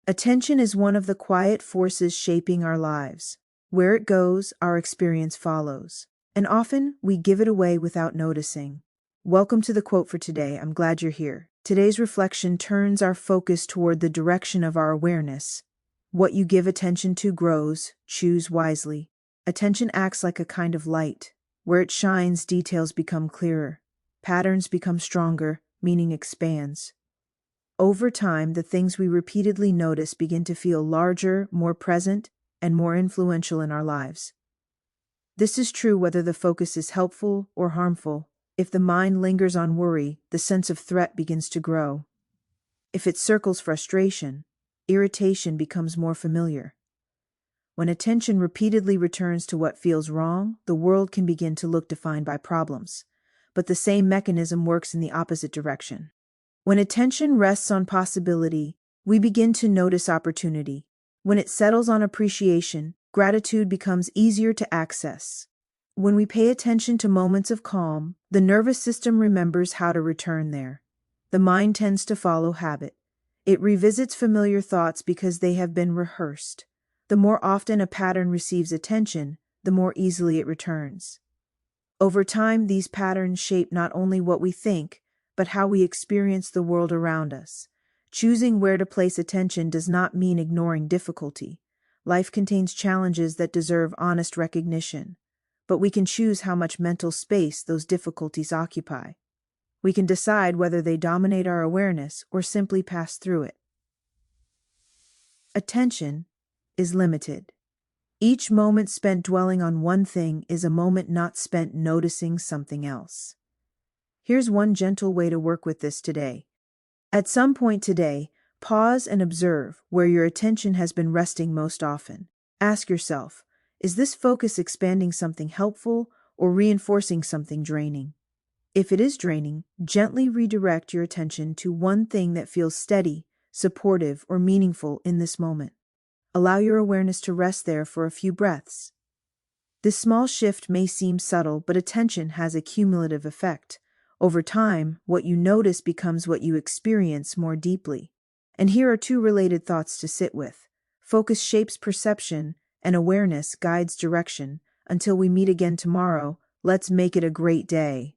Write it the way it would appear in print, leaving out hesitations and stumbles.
Attention is one of the quiet forces shaping our lives. Where it goes, our experience follows. And often, we give it away without noticing. Welcome to the quote for today. I'm glad you're here. Today's reflection turns our focus toward the direction of our awareness. What you give attention to grows. Choose wisely. Attention acts like a kind of light. Where it shines, details become clearer. Patterns become stronger, meaning expands. Over time, the things we repeatedly notice begin to feel larger, more present, and more influential in our lives. This is true whether the focus is helpful or harmful. If the mind lingers on worry, the sense of threat begins to grow. If it circles frustration, irritation becomes more familiar. When attention repeatedly returns to what feels wrong, the world can begin to look defined by problems. But the same mechanism works in the opposite direction. When attention rests on possibility, we begin to notice opportunity. When it settles on appreciation, gratitude becomes easier to access. When we pay attention to moments of calm, the nervous system remembers how to return there. The mind tends to follow habit. It revisits familiar thoughts because they have been rehearsed. The more often a pattern receives attention, the more easily it returns. Over time, these patterns shape not only what we think, but how we experience the world around us. Choosing where to place attention does not mean ignoring difficulty. Life contains challenges that deserve honest recognition, but we can choose how much mental space those difficulties occupy. We can decide whether they dominate our awareness or simply pass through it. Attention is limited. Each moment spent dwelling on one thing is a moment not spent noticing something else. Here's one gentle way to work with this today. At some point today, pause and observe where your attention has been resting most often. Ask yourself, is this focus expanding something helpful or reinforcing something draining? If it is draining, gently redirect your attention to one thing that feels steady, supportive, or meaningful in this moment. Allow your awareness to rest there for a few breaths. This small shift may seem subtle, but attention has a cumulative effect. Over time, what you notice becomes what you experience more deeply. And here are two related thoughts to sit with. Focus shapes perception, and awareness guides direction. Until we meet again tomorrow, let's make it a great day.